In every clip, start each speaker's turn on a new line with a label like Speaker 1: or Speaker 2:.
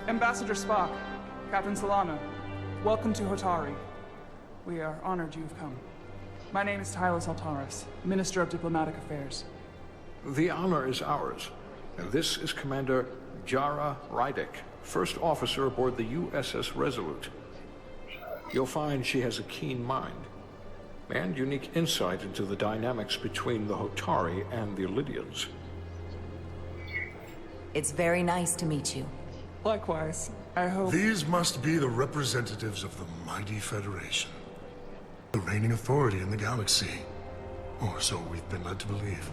Speaker 1: Ambassador Spock, Captain Solana, welcome to Hotari. We are honored you've come. My name is Tyler Saltaris, Minister of Diplomatic Affairs.
Speaker 2: The honor is ours, and this is Commander Jara Rydick, First Officer aboard the USS Resolute. You'll find she has a keen mind, and unique insight into the dynamics between the Hotari and the Illidians.
Speaker 3: It's very nice to meet you.
Speaker 1: Likewise, I hope...
Speaker 4: These must be the representatives of the mighty Federation. The reigning authority in the galaxy. Or so we've been led to believe.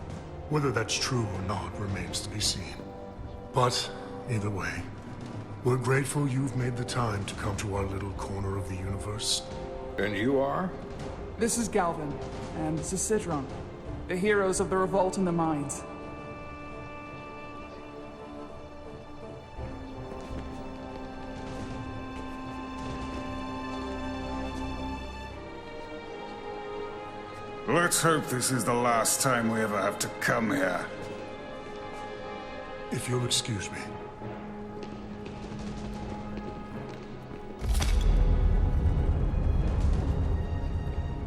Speaker 4: Whether that's true or not remains to be seen. But, either way, we're grateful you've made the time to come to our little corner of the universe.
Speaker 2: And you are?
Speaker 1: This is Galvin, and this is Sidron, the heroes of the revolt in the mines.
Speaker 5: Let's hope this is the last time we ever have to come here.
Speaker 4: If you'll excuse me.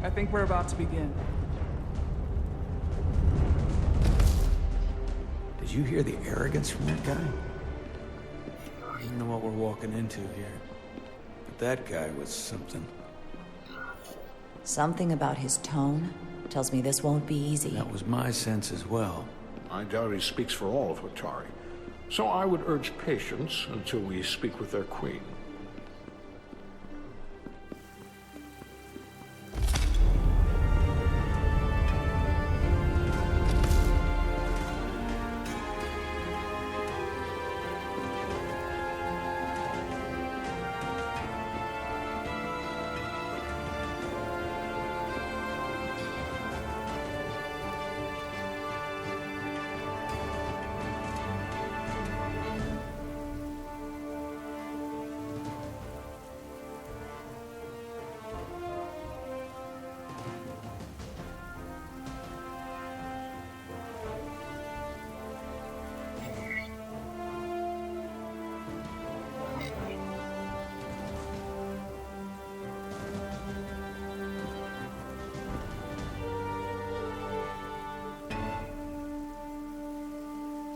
Speaker 1: I think we're about to begin.
Speaker 6: Did you hear the arrogance from that guy? I don't know what we're walking into here, but that guy was something.
Speaker 3: Something about his tone tells me this won't be easy.
Speaker 6: That was my sense as well.
Speaker 2: I doubt he speaks for all of Hotari, so I would urge patience until we speak with their queen.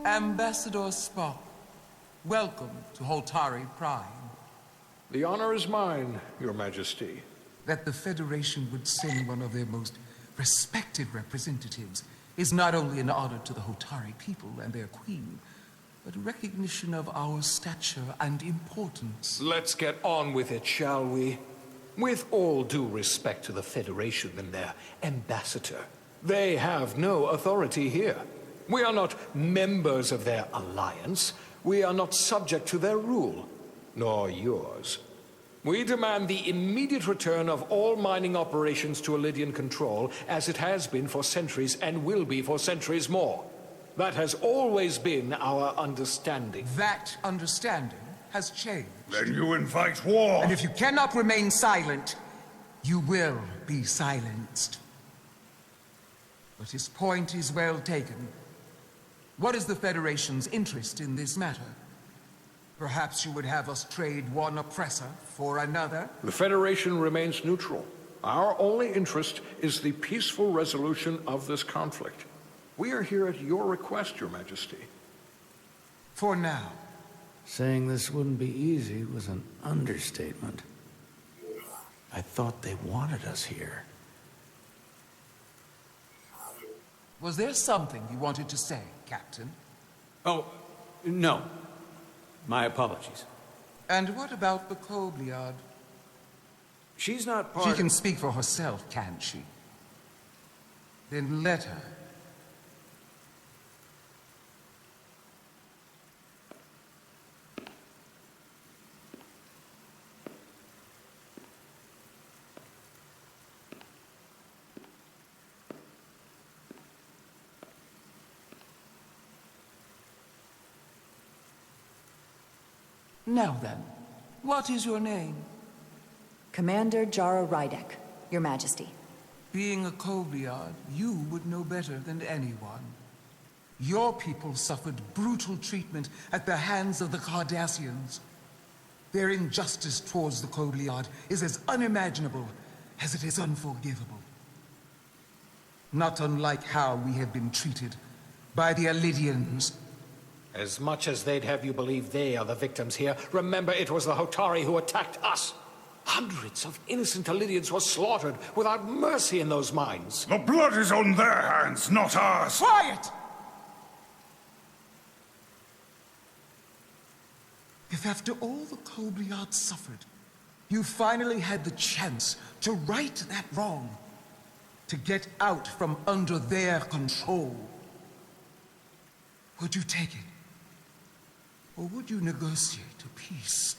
Speaker 7: Ambassador Spock, welcome to Hotari Prime.
Speaker 2: The honor is mine, Your Majesty.
Speaker 7: That the Federation would send one of their most respected representatives is not only an honor to the Hotari people and their queen, but a recognition of our stature and importance.
Speaker 8: Let's get on with it, shall we? With all due respect to the Federation and their ambassador, they have no authority here. We are not members of their alliance. We are not subject to their rule, nor yours. We demand the immediate return of all mining operations to Illidian control, as it has been for centuries and will be for centuries more. That has always been our understanding.
Speaker 7: That understanding has changed.
Speaker 5: Then you invite war!
Speaker 7: And if you cannot remain silent, you will be silenced. But his point is well taken. What is the Federation's interest in this matter? Perhaps you would have us trade one oppressor for another?
Speaker 2: The Federation remains neutral. Our only interest is the peaceful resolution of this conflict. We are here at your request, Your Majesty.
Speaker 7: For now.
Speaker 6: Saying this wouldn't be easy was an understatement. I thought they wanted us here.
Speaker 7: Was there something you wanted to say, Captain?
Speaker 6: Oh, no. My apologies.
Speaker 7: And what about the Kobliad?
Speaker 6: She's not part
Speaker 7: She
Speaker 6: of...
Speaker 7: can speak for herself, can't she? Then let her. Now then, what is your name?
Speaker 3: Commander Jara Rydick, Your Majesty.
Speaker 7: Being a Kobliad, you would know better than anyone. Your people suffered brutal treatment at the hands of the Cardassians. Their injustice towards the Kobliad is as unimaginable as it is unforgivable. Not unlike how we have been treated by the Alidians.
Speaker 8: As much as they'd have you believe they are the victims here, remember it was the Hotari who attacked us. Hundreds of innocent Alidians were slaughtered without mercy in those mines.
Speaker 5: The blood is on their hands, not ours.
Speaker 7: Quiet! If after all the Kobliad suffered, you finally had the chance to right that wrong, to get out from under their control, would you take it? Or would you negotiate a peace?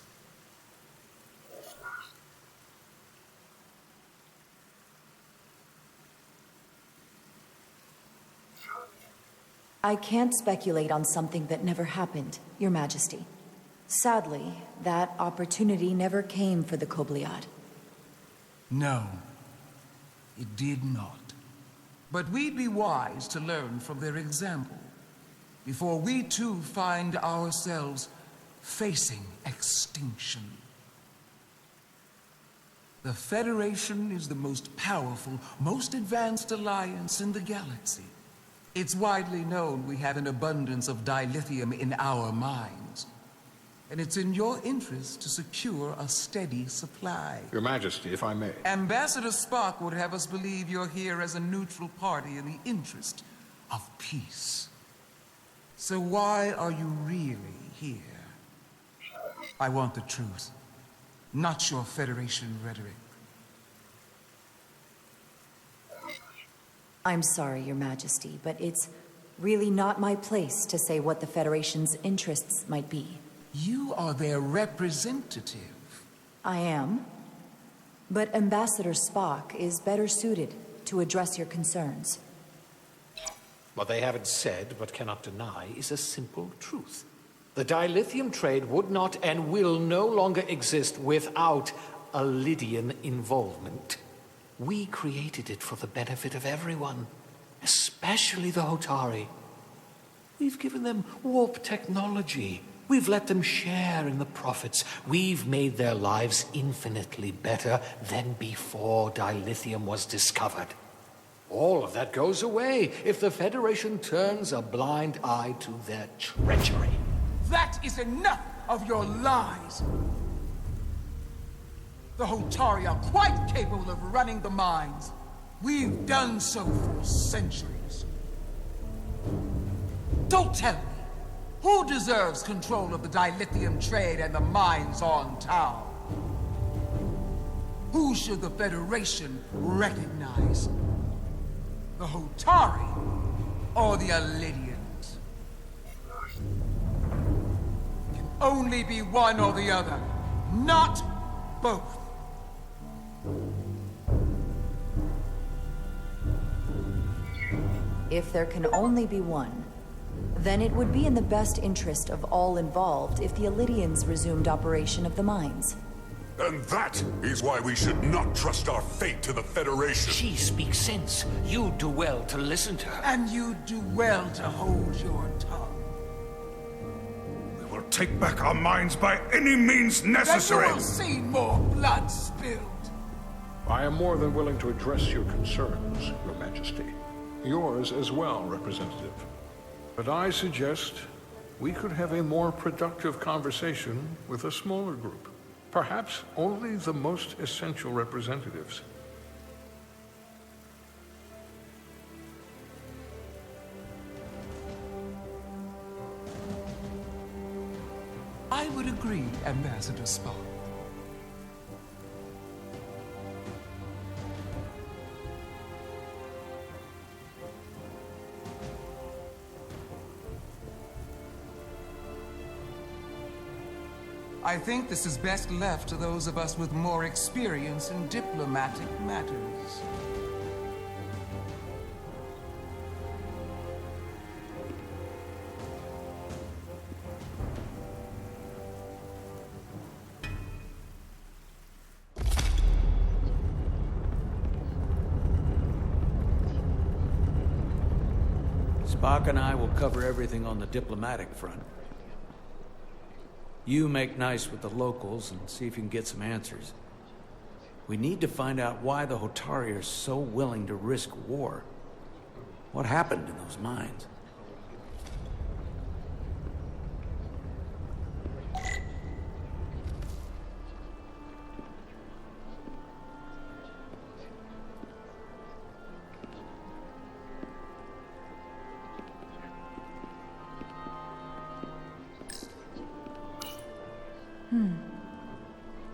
Speaker 3: I can't speculate on something that never happened, Your Majesty. Sadly, that opportunity never came for the Kobliad.
Speaker 7: No, it did not. But we'd be wise to learn from their example, before we too find ourselves facing extinction. The Federation is the most powerful, most advanced alliance in the galaxy. It's widely known we have an abundance of dilithium in our mines. And it's in your interest to secure a steady supply.
Speaker 2: Your Majesty, if I may.
Speaker 7: Ambassador Spock would have us believe you're here as a neutral party in the interest of peace. So why are you really here? I want the truth, not your Federation rhetoric.
Speaker 3: I'm sorry, Your Majesty, but it's really not my place to say what the Federation's interests might be.
Speaker 7: You are their representative.
Speaker 3: I am. But Ambassador Spock is better suited to address your concerns.
Speaker 8: What they haven't said, but cannot deny, is a simple truth. The dilithium trade would not and will no longer exist without Alidian involvement. We created it for the benefit of everyone, especially the Hotari. We've given them warp technology. We've let them share in the profits. We've made their lives infinitely better than before dilithium was discovered. All of that goes away if the Federation turns a blind eye to their treachery.
Speaker 7: That is enough of your lies! The Hotari are quite capable of running the mines. We've done so for centuries. Don't tell me, who deserves control of the dilithium trade and the mines on Tau? Who should the Federation recognize? The Hotari or the Alidians? It can only be one or the other, not both.
Speaker 3: If there can only be one, then it would be in the best interest of all involved if the Alidians resumed operation of the mines.
Speaker 9: And that is why we should not trust our fate to the Federation.
Speaker 8: She speaks sense. You do well to listen to her.
Speaker 7: And you do well to hold your tongue.
Speaker 5: We will take back our minds by any means necessary.
Speaker 7: Then you will see more blood spilled.
Speaker 2: I am more than willing to address your concerns, Your Majesty. Yours as well, Representative. But I suggest we could have a more productive conversation with a smaller group. Perhaps only the most essential representatives.
Speaker 7: I would agree, Ambassador Spock. I think this is best left to those of us with more experience in diplomatic matters.
Speaker 6: Spock and I will cover everything on the diplomatic front. You make nice with the locals and see if you can get some answers. We need to find out why the Hotari are so willing to risk war. What happened in those mines?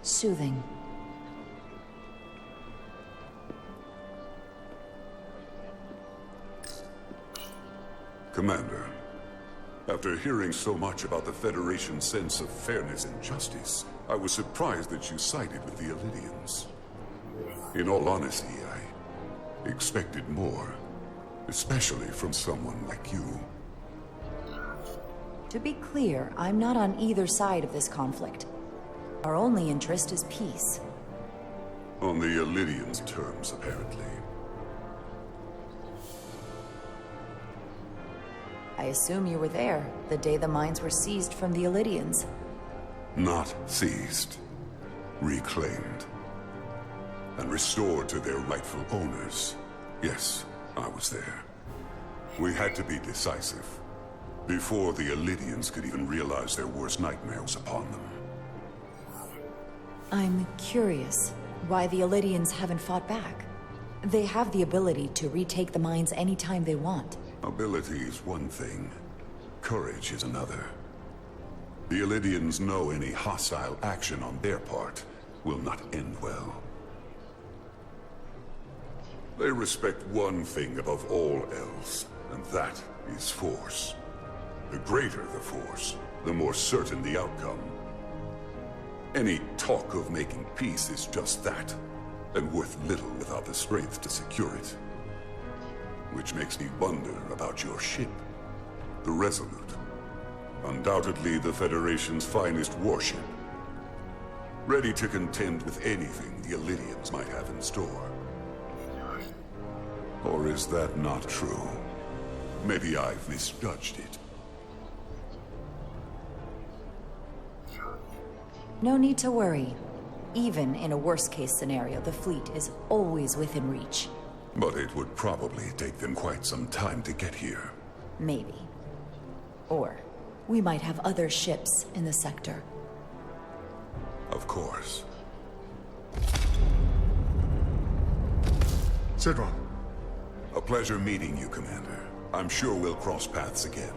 Speaker 3: Soothing.
Speaker 9: Commander, after hearing so much about the Federation's sense of fairness and justice, I was surprised that you sided with the Illidians. In all honesty, I expected more, especially from someone like you.
Speaker 3: To be clear, I'm not on either side of this conflict. Our only interest is peace.
Speaker 9: On the Illidians' terms, apparently.
Speaker 3: I assume you were there, the day the mines were seized from the Illidians.
Speaker 9: Not seized. Reclaimed. And restored to their rightful owners. Yes, I was there. We had to be decisive. Before the Illidians could even realize their worst nightmare was upon them.
Speaker 3: I'm curious why the Illidians haven't fought back. They have the ability to retake the mines anytime they want.
Speaker 9: Ability is one thing. Courage is another. The Illidians know any hostile action on their part will not end well. They respect one thing above all else, and that is force. The greater the force, the more certain the outcome. Any talk of making peace is just that, and worth little without the strength to secure it. Which makes me wonder about your ship, the Resolute. Undoubtedly the Federation's finest warship. Ready to contend with anything the Illidians might have in store. Or is that not true? Maybe I've misjudged it.
Speaker 3: No need to worry. Even in a worst-case scenario, the fleet is always within reach.
Speaker 9: But it would probably take them quite some time to get here.
Speaker 3: Maybe. Or we might have other ships in the sector.
Speaker 9: Of course.
Speaker 4: Sidron.
Speaker 9: A pleasure meeting you, Commander. I'm sure we'll cross paths again.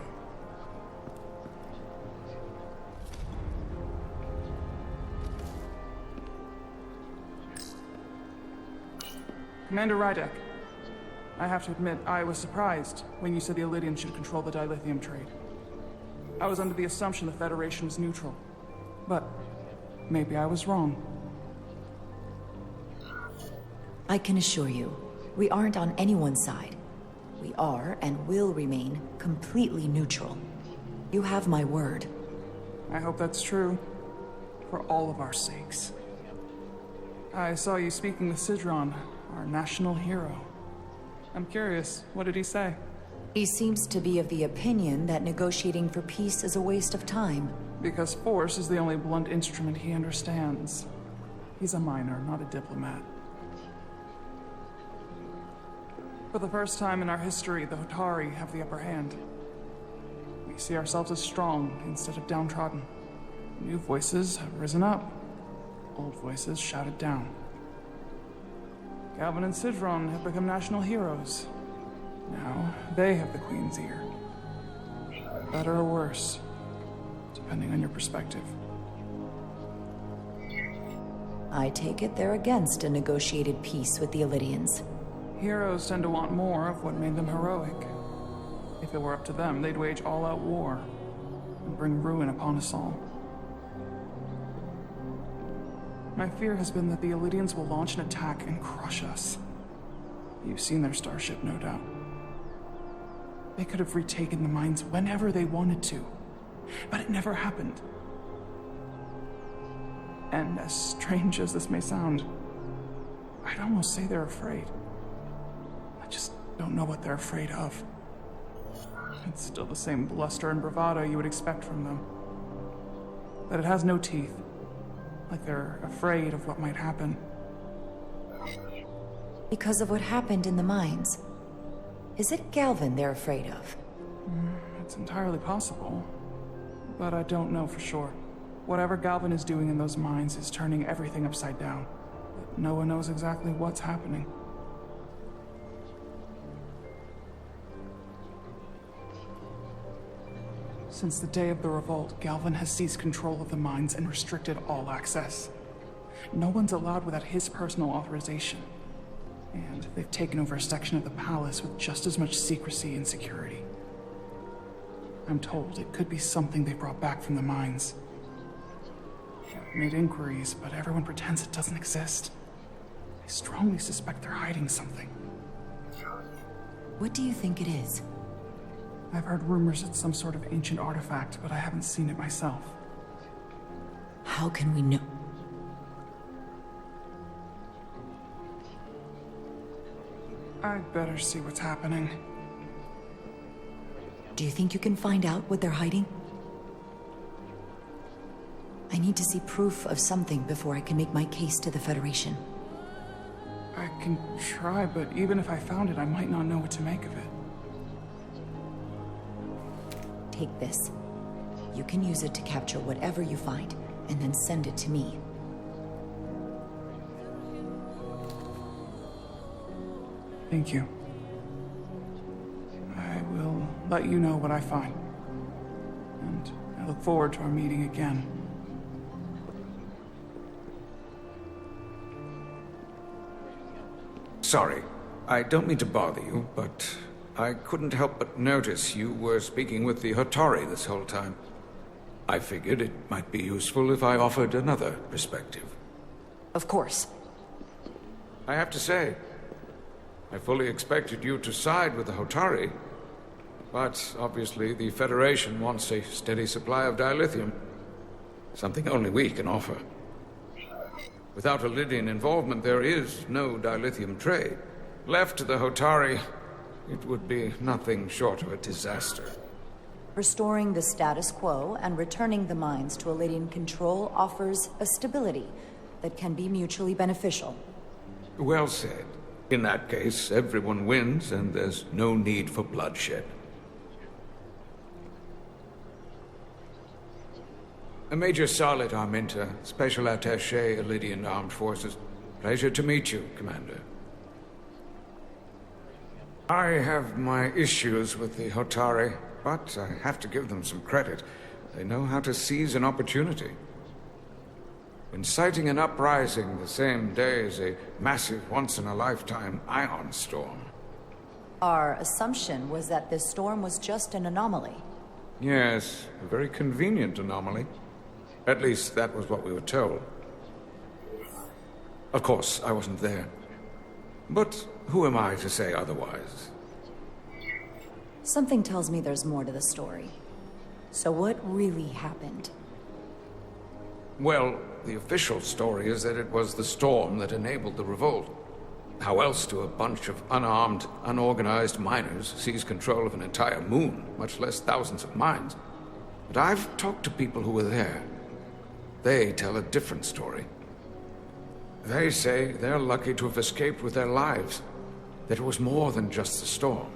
Speaker 1: Commander Rydek, I have to admit, I was surprised when you said the Illidians should control the dilithium trade. I was under the assumption the Federation was neutral. But maybe I was wrong.
Speaker 3: I can assure you, we aren't on anyone's side. We are and will remain completely neutral. You have my word.
Speaker 1: I hope that's true. For all of our sakes. I saw you speaking with Sidron, our national hero. I'm curious, what did he say?
Speaker 3: He seems to be of the opinion that negotiating for peace is a waste of time.
Speaker 1: Because force is the only blunt instrument he understands. He's a miner, not a diplomat. For the first time in our history, the Hotari have the upper hand. We see ourselves as strong instead of downtrodden. New voices have risen up. Old voices shouted down. Calvin and Sidron have become national heroes. Now, they have the Queen's ear. Better or worse, depending on your perspective.
Speaker 3: I take it they're against a negotiated peace with the Illidians.
Speaker 1: Heroes tend to want more of what made them heroic. If it were up to them, they'd wage all-out war and bring ruin upon us all. My fear has been that the Illidians will launch an attack and crush us. You've seen their starship, no doubt. They could have retaken the mines whenever they wanted to, but it never happened. And as strange as this may sound, I'd almost say they're afraid. I just don't know what they're afraid of. It's still the same bluster and bravado you would expect from them. but it has no teeth. Like they're afraid of what might happen.
Speaker 3: Because of what happened in the mines. Is it Galvin they're afraid of?
Speaker 1: It's entirely possible, but I don't know for sure. Whatever Galvin is doing in those mines is turning everything upside down. But no one knows exactly what's happening. Since the day of the revolt, Galvin has seized control of the mines and restricted all access. No one's allowed without his personal authorization. And they've taken over a section of the palace with just as much secrecy and security. I'm told it could be something they brought back from the mines. I've made inquiries, but everyone pretends it doesn't exist. I strongly suspect they're hiding something.
Speaker 3: What do you think it is?
Speaker 1: I've heard rumors it's some sort of ancient artifact, but I haven't seen it myself.
Speaker 3: How can we know?
Speaker 1: I'd better see what's happening.
Speaker 3: Do you think you can find out what they're hiding? I need to see proof of something before I can make my case to the Federation.
Speaker 1: I can try, but even if I found it, I might not know what to make of it.
Speaker 3: Take this. You can use it to capture whatever you find, and then send it to me.
Speaker 1: Thank you. I will let you know what I find. And I look forward to our meeting again.
Speaker 6: Sorry, I don't mean to bother you, but I couldn't help but notice you were speaking with the Hotari this whole time. I figured it might be useful if I offered another perspective.
Speaker 3: Of course.
Speaker 6: I have to say, I fully expected you to side with the Hotari, but obviously the Federation wants a steady supply of dilithium, something only we can offer. Without a Lydian involvement, there is no dilithium trade. Left to the Hotari, it would be nothing short of a disaster.
Speaker 3: Restoring the status quo and returning the mines to Lydian control offers a stability that can be mutually beneficial.
Speaker 6: Well said. In that case, everyone wins and there's no need for bloodshed. Major Solid Arminta, Special Attaché, Lydian Armed Forces. Pleasure to meet you, Commander. I have my issues with the Hotari, but I have to give them some credit. They know how to seize an opportunity. Inciting an uprising the same day as a massive, once-in-a-lifetime ion storm.
Speaker 3: Our assumption was that this storm was just an anomaly.
Speaker 6: Yes, a very convenient anomaly. At least that was what we were told. Of course, I wasn't there. But who am I to say otherwise?
Speaker 3: Something tells me there's more to the story. So what really happened?
Speaker 6: Well, the official story is that it was the storm that enabled the revolt. How else do a bunch of unarmed, unorganized miners seize control of an entire moon, much less thousands of mines? But I've talked to people who were there. They tell a different story. They say they're lucky to have escaped with their lives, that it was more than just the storm,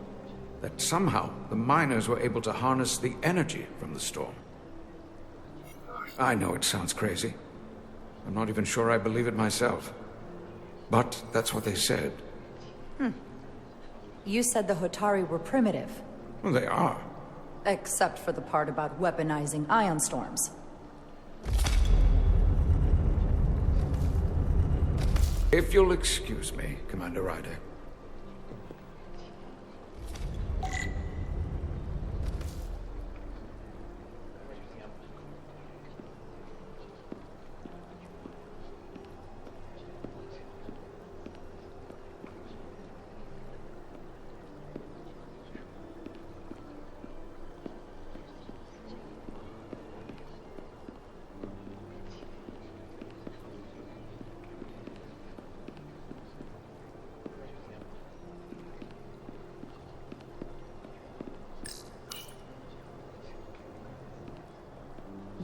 Speaker 6: that somehow the miners were able to harness the energy from the storm. I know it sounds crazy. I'm not even sure I believe it myself. But that's what they said.
Speaker 3: You said the Hotari were primitive.
Speaker 6: Well, they are.
Speaker 3: Except for the part about weaponizing ion storms.
Speaker 6: If you'll excuse me, Commander Ryder.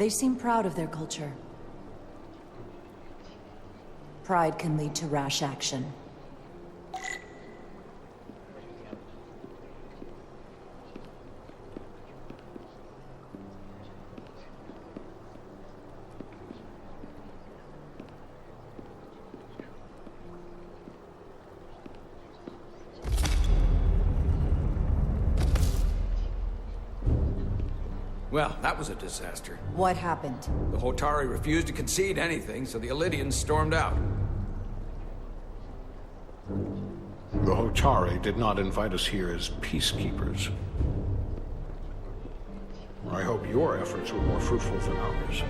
Speaker 3: They seem proud of their culture. Pride can lead to rash action.
Speaker 6: Well, that was a disaster.
Speaker 3: What happened?
Speaker 6: The Hotari refused to concede anything, so the Elydians stormed out.
Speaker 2: The Hotari did not invite us here as peacekeepers. I hope your efforts were more fruitful than ours.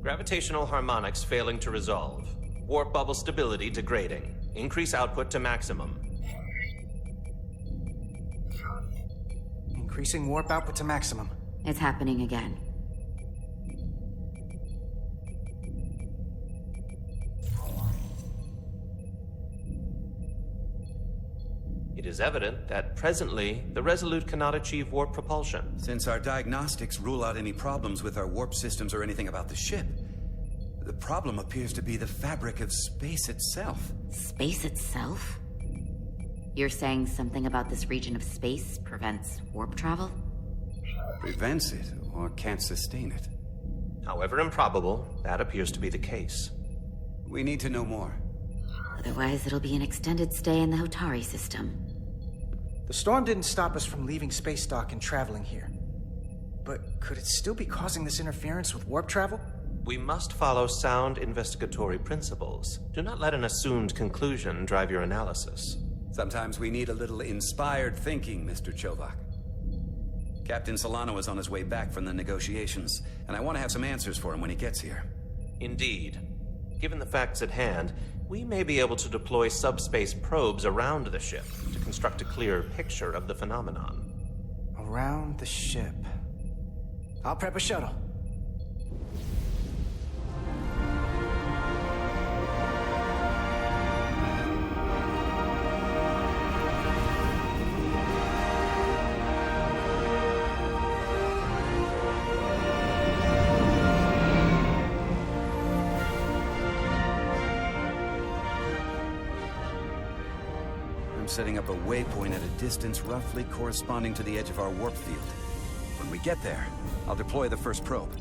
Speaker 10: Gravitational harmonics failing to resolve. Warp bubble stability degrading. Increase output to maximum.
Speaker 11: Increasing warp output to maximum.
Speaker 12: It's happening again.
Speaker 10: It is evident that presently, the Resolute cannot achieve warp propulsion.
Speaker 13: Since our diagnostics rule out any problems with our warp systems or anything about the ship, the problem appears to be the fabric of space itself.
Speaker 12: Space itself? You're saying something about this region of space prevents warp travel?
Speaker 13: Prevents it, or can't sustain it.
Speaker 10: However improbable, that appears to be the case.
Speaker 13: We need to know more.
Speaker 12: Otherwise, it'll be an extended stay in the Hotari system.
Speaker 11: The storm didn't stop us from leaving space dock and traveling here. But could it still be causing this interference with warp travel?
Speaker 10: We must follow sound investigatory principles. Do not let an assumed conclusion drive your analysis.
Speaker 13: Sometimes we need a little inspired thinking, Mr. Chovak. Captain Solano is on his way back from the negotiations, and I want to have some answers for him when he gets here.
Speaker 10: Indeed. Given the facts at hand, we may be able to deploy subspace probes around the ship to construct a clearer picture of the phenomenon.
Speaker 11: Around the ship. I'll prep a shuttle.
Speaker 13: Setting up a waypoint at a distance roughly corresponding to the edge of our warp field. When we get there, I'll deploy the first probe.